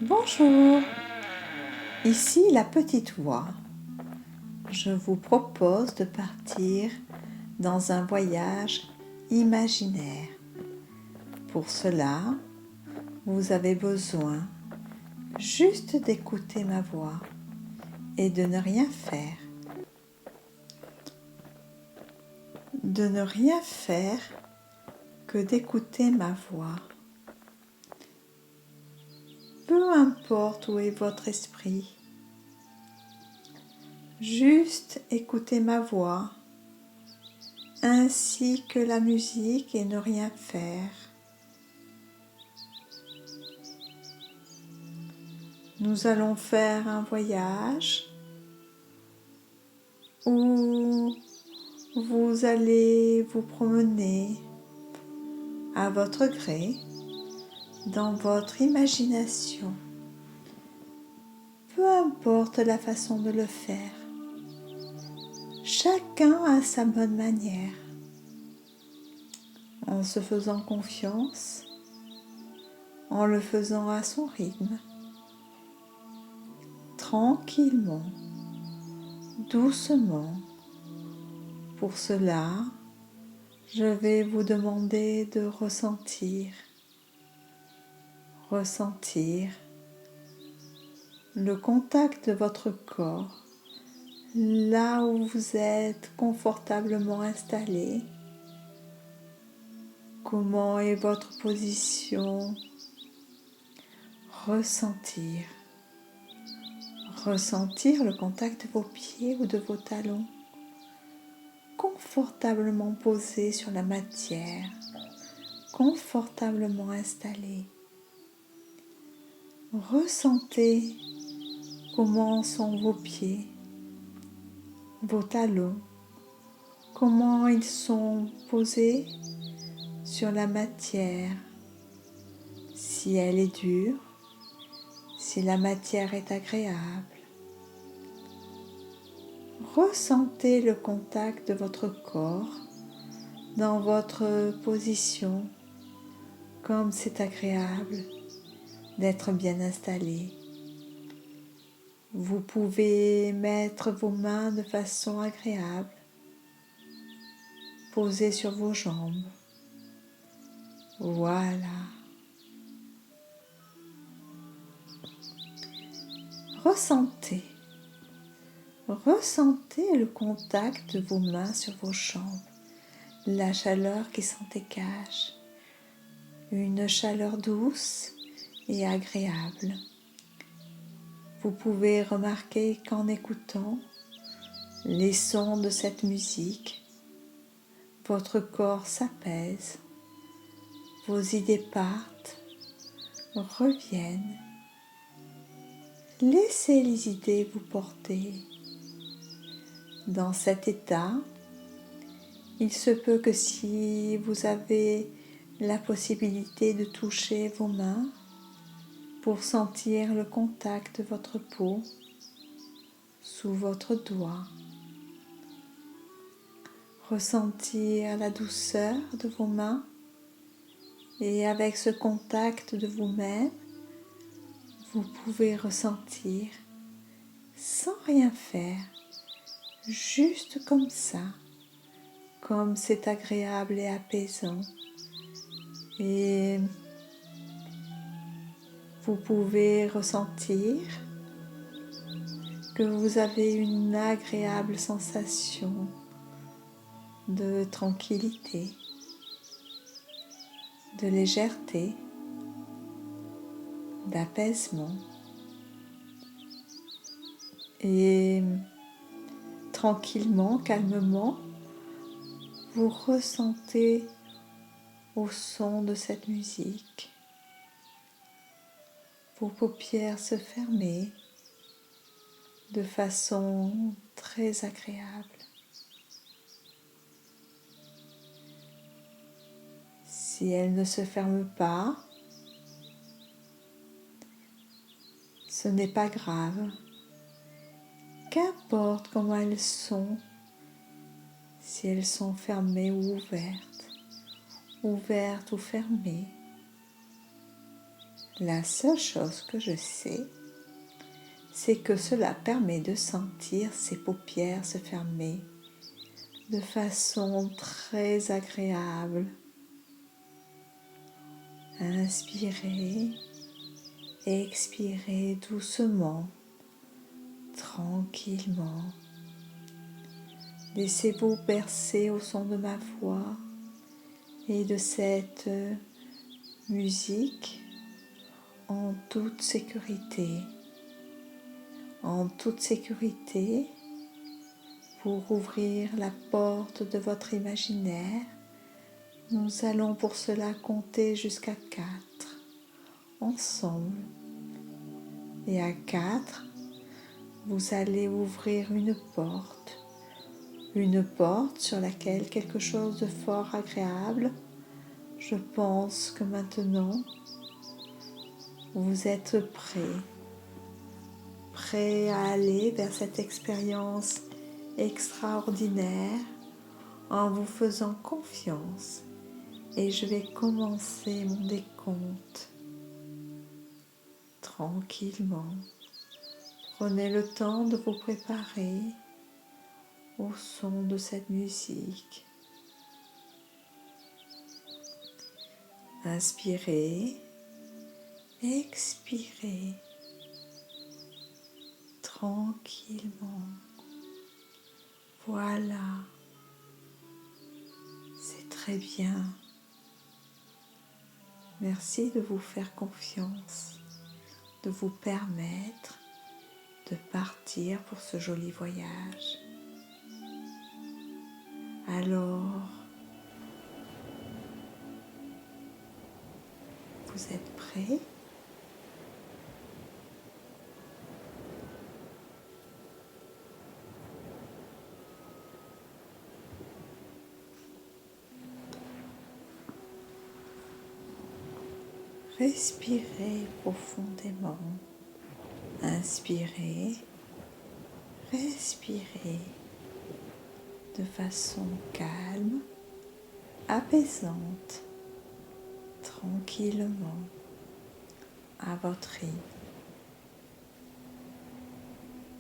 Bonjour, ici la petite voix. Je vous propose de partir dans un voyage imaginaire. Pour cela, vous avez besoin juste d'écouter ma voix et de ne rien faire. De ne rien faire que d'écouter ma voix. Peu importe où est votre esprit, juste écouter ma voix ainsi que la musique et ne rien faire. Nous allons faire un voyage où vous allez vous promener à votre gré dans votre imagination. Peu importe la façon de le faire, chacun a sa bonne manière. En se faisant confiance, en le faisant à son rythme, tranquillement, doucement. Pour cela, je vais vous demander de ressentir le contact de votre corps là où vous êtes confortablement installé. Comment est votre position? Ressentir le contact de vos pieds ou de vos talons confortablement posés sur la matière, confortablement installés. Ressentez comment sont vos pieds, vos talons, comment ils sont posés sur la matière, si elle est dure, si la matière est agréable. Ressentez le contact de votre corps dans votre position, comme c'est agréable d'être bien installé. Vous pouvez mettre vos mains de façon agréable, posées sur vos jambes. Voilà. Ressentez le contact de vos mains sur vos jambes, la chaleur qui s'en dégage, une chaleur douce et agréable. Vous pouvez remarquer qu'en écoutant les sons de cette musique, votre corps s'apaise, vos idées partent, reviennent. Laissez les idées vous porter. Dans cet état, il se peut que si vous avez la possibilité de toucher vos mains pour sentir le contact de votre peau sous votre doigt, ressentir la douceur de vos mains et avec ce contact de vous-même, vous pouvez ressentir sans rien faire, juste comme ça, comme c'est agréable et apaisant. Et vous pouvez ressentir que vous avez une agréable sensation de tranquillité, de légèreté, d'apaisement. Et tranquillement, calmement, vous ressentez au son de cette musique vos paupières se fermer de façon très agréable. Si elles ne se ferment pas, ce n'est pas grave. Qu'importe comment elles sont, si elles sont fermées ou ouvertes ou fermées, La seule chose que je sais, c'est que cela permet de sentir ses paupières se fermer de façon très agréable. Inspirez, expirez doucement, tranquillement. Laissez-vous bercer au son de ma voix et de cette musique en toute sécurité. En toute sécurité, pour ouvrir la porte de votre imaginaire, nous allons pour cela compter jusqu'à 4 ensemble. Et à 4, vous allez ouvrir une porte sur laquelle quelque chose de fort agréable. Je pense que maintenant, vous êtes prêt à aller vers cette expérience extraordinaire en vous faisant confiance. Et je vais commencer mon décompte tranquillement. Prenez le temps de vous préparer au son de cette musique. Inspirez, expirez tranquillement. Voilà, c'est très bien. Merci de vous faire confiance, de vous permettre de partir pour ce joli voyage. Alors, vous êtes prêts ? Respirez profondément. Inspirez, respirez de façon calme, apaisante, tranquillement, à votre rythme.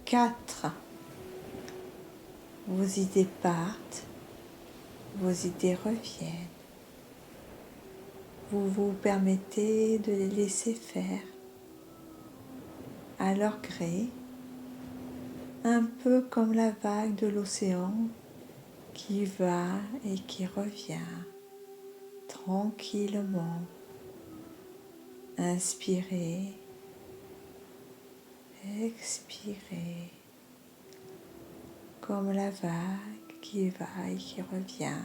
4. Vos idées partent, vos idées reviennent. Vous vous permettez de les laisser faire à leur gré, un peu comme la vague de l'océan qui va et qui revient tranquillement. Inspirez, expirez, comme la vague qui va et qui revient.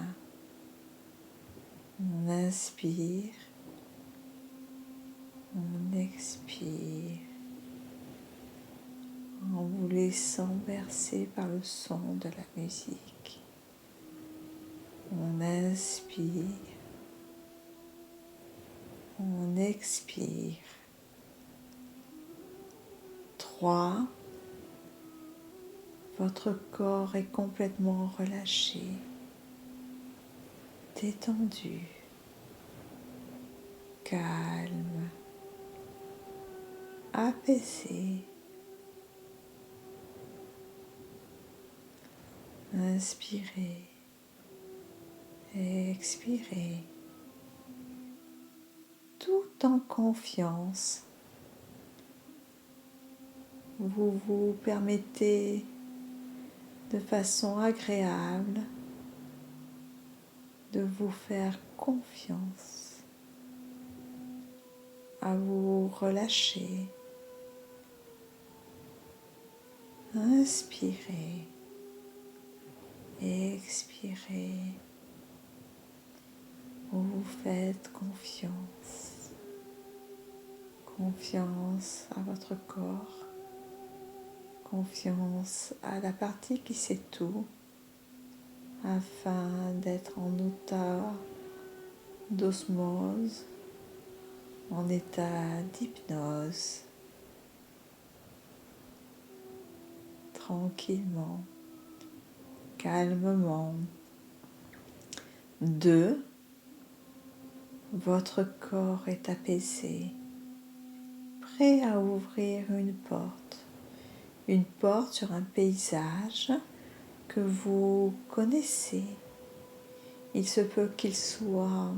On inspire, on expire, en vous laissant bercer par le son de la musique. On inspire, on expire. 3. Votre corps est complètement relâché, détendu, calme, apaisé. Inspirez, expirez, tout en confiance. Vous vous permettez de façon agréable de vous faire confiance, à vous relâcher. Inspirez, expirez. Vous vous faites confiance. Confiance à votre corps. Confiance à la partie qui sait tout, afin d'être en état d'osmose, en état d'hypnose, tranquillement, calmement. 2. Votre corps est apaisé, prêt à ouvrir une porte sur un paysage que vous connaissez. Il se peut qu'il soit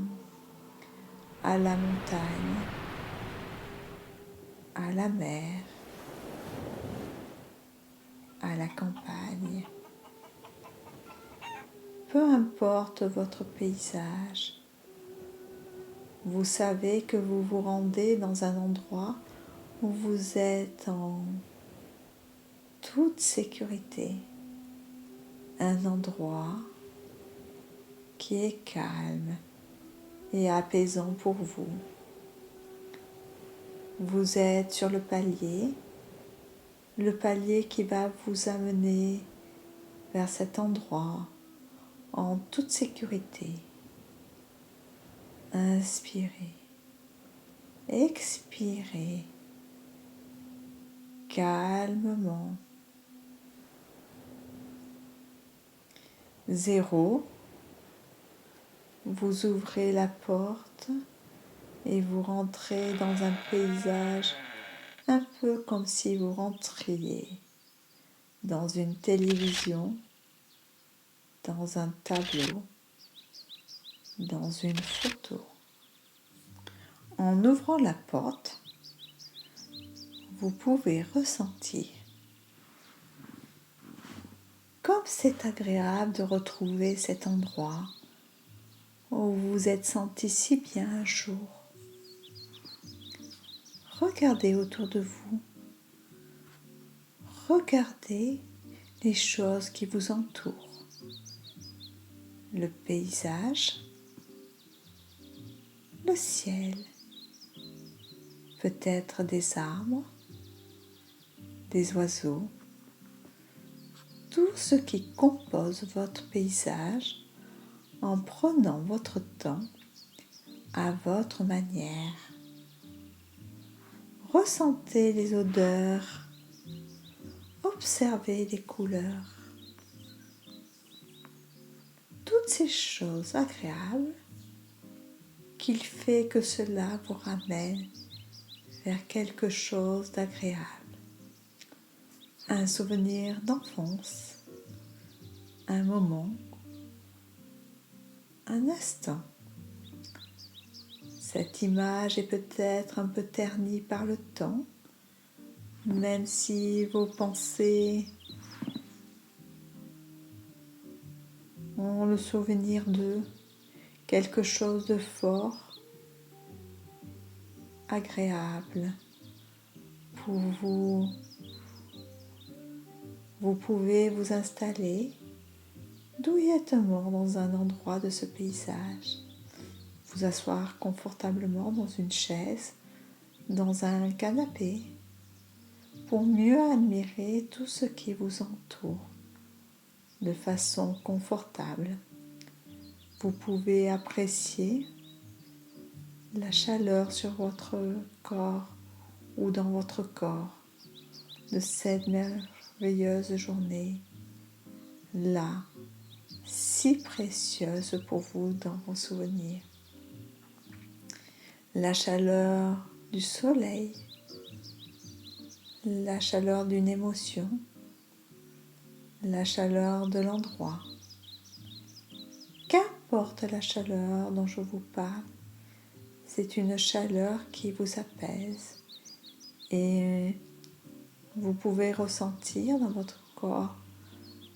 à la montagne, à la mer, à la campagne. Peu importe votre paysage, vous savez que vous vous rendez dans un endroit où vous êtes en toute sécurité, un endroit qui est calme et apaisant pour vous. Vous êtes sur le palier qui va vous amener vers cet endroit en toute sécurité. Inspirez, expirez calmement. 0, vous ouvrez la porte et vous rentrez dans un paysage un peu comme si vous rentriez dans une télévision, dans un tableau, dans une photo. En ouvrant la porte, vous pouvez ressentir comme c'est agréable de retrouver cet endroit où vous vous êtes senti si bien un jour. Regardez autour de vous. Regardez les choses qui vous entourent. Le paysage, le ciel, peut-être des arbres, des oiseaux, tout ce qui compose votre paysage en prenant votre temps à votre manière. Ressentez les odeurs, observez les couleurs, toutes ces choses agréables qu'il fait que cela vous ramène vers quelque chose d'agréable. Un souvenir d'enfance, un moment, un instant. Cette image est peut-être un peu ternie par le temps, même si vos pensées ont le souvenir de quelque chose de fort, agréable pour vous. Vous pouvez vous installer douillettement dans un endroit de ce paysage, vous asseoir confortablement dans une chaise, dans un canapé, pour mieux admirer tout ce qui vous entoure de façon confortable. Vous pouvez apprécier la chaleur sur votre corps ou dans votre corps de cette merveilleuse journée, là, si précieuse pour vous dans vos souvenirs. La chaleur du soleil, la chaleur d'une émotion, la chaleur de l'endroit. Qu'importe la chaleur dont je vous parle, c'est une chaleur qui vous apaise et vous pouvez ressentir dans votre corps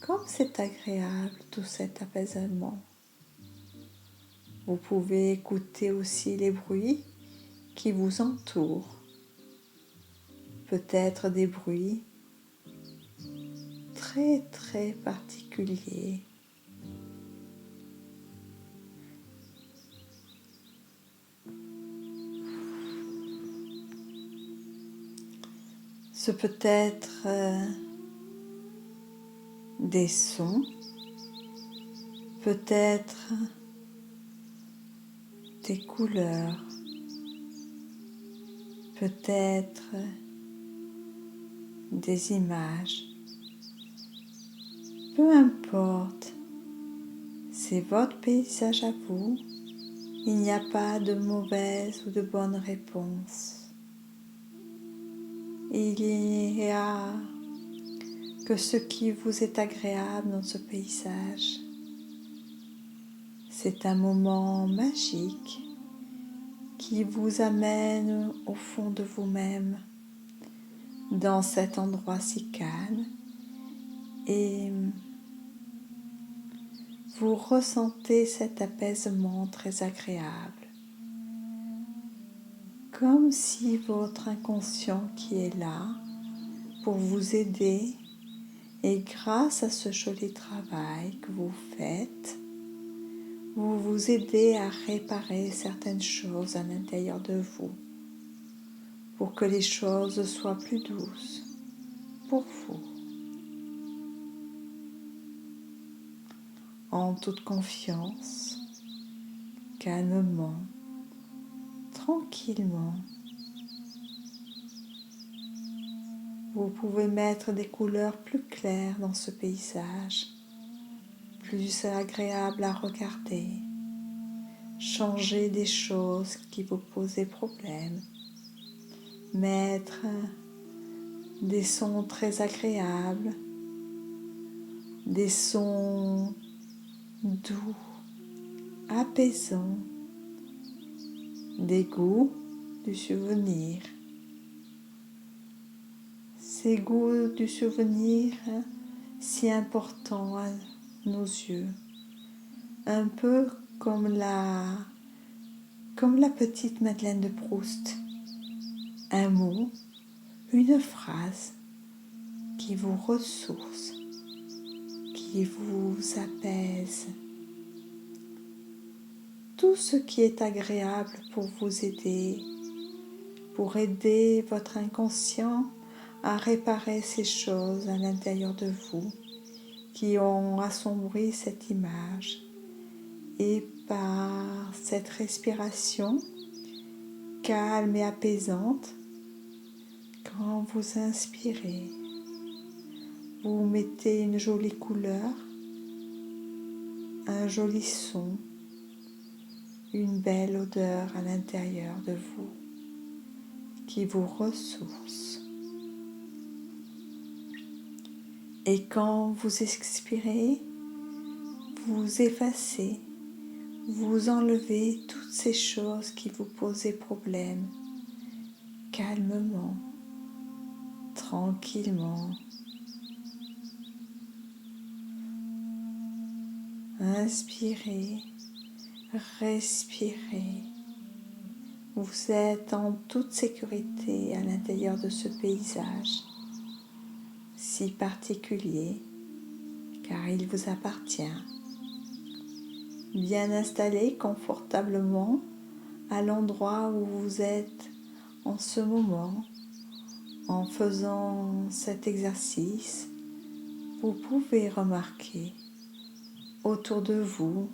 comme c'est agréable tout cet apaisement. Vous pouvez écouter aussi les bruits qui vous entourent, peut-être des bruits très très particuliers. Ce peut être des sons, peut-être des couleurs, peut-être des images. Peu importe, c'est votre paysage à vous. Il n'y a pas de mauvaise ou de bonne réponse. Il n'y a que ce qui vous est agréable dans ce paysage. C'est un moment magique qui vous amène au fond de vous-même, dans cet endroit si calme, et vous ressentez cet apaisement très agréable, comme si votre inconscient qui est là pour vous aider, et grâce à ce joli travail que vous faites, vous vous aidez à réparer certaines choses à l'intérieur de vous pour que les choses soient plus douces pour vous. En toute confiance, calmement, tranquillement, vous pouvez mettre des couleurs plus claires dans ce paysage, plus agréable à regarder, changer des choses qui vous posaient problème, mettre des sons très agréables, des sons doux, apaisants, des goûts du souvenir. Ces goûts du souvenir si importants à nos yeux, un peu comme la petite Madeleine de Proust, un mot, une phrase qui vous ressource, qui vous apaise. Tout ce qui est agréable pour vous aider, pour aider votre inconscient à réparer ces choses à l'intérieur de vous qui ont assombri cette image. Et par cette respiration calme et apaisante, quand vous inspirez, vous mettez une jolie couleur, un joli son, une belle odeur à l'intérieur de vous qui vous ressource. Et quand vous expirez, vous effacez, vous enlevez toutes ces choses qui vous posaient problème, calmement, tranquillement. Inspirez, respirez. Vous êtes en toute sécurité à l'intérieur de ce paysage si particulier, car il vous appartient. Bien installé confortablement à l'endroit où vous êtes en ce moment, en faisant cet exercice, vous pouvez remarquer autour de vous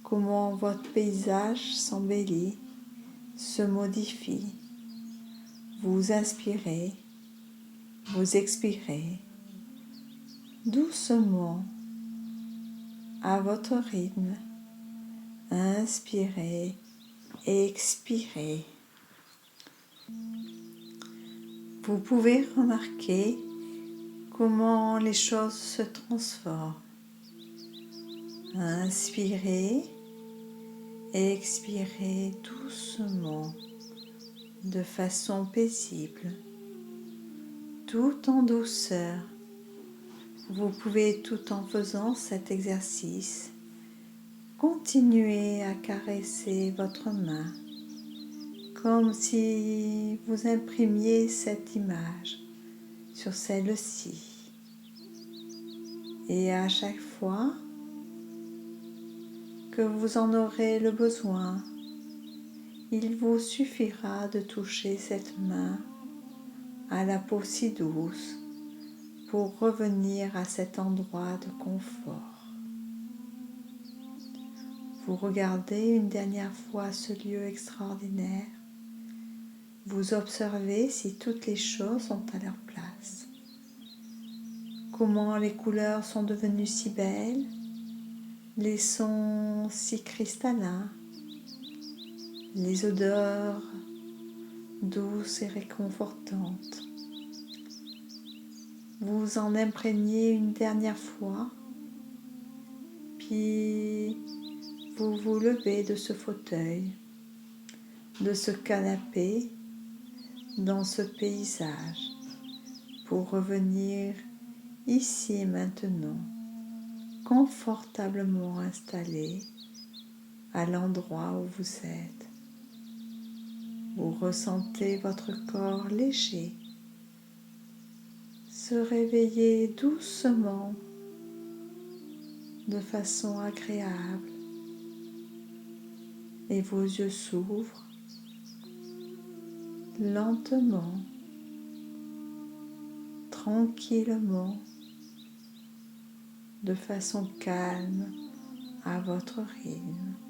comment votre paysage s'embellit, se modifie. Vous inspirez, vous expirez doucement à votre rythme. Inspirez et expirez. Vous pouvez remarquer comment les choses se transforment. Inspirez et expirez doucement, de façon paisible, tout en douceur. Vous pouvez, tout en faisant cet exercice, continuer à caresser votre main, comme si vous imprimiez cette image sur celle-ci. Et à chaque fois que vous en aurez le besoin, il vous suffira de toucher cette main à la peau si douce pour revenir à cet endroit de confort. Vous regardez une dernière fois ce lieu extraordinaire. Vous observez si toutes les choses sont à leur place. Comment les couleurs sont devenues si belles, les sons si cristallins, les odeurs douces et réconfortantes. vous en imprégnez une dernière fois, puis vous vous levez de ce fauteuil, de ce canapé, dans ce paysage, pour revenir ici et maintenant, confortablement installé à l'endroit où vous êtes. Vous ressentez votre corps léger se réveiller doucement de façon agréable et vos yeux s'ouvrent lentement, tranquillement, de façon calme à votre rythme.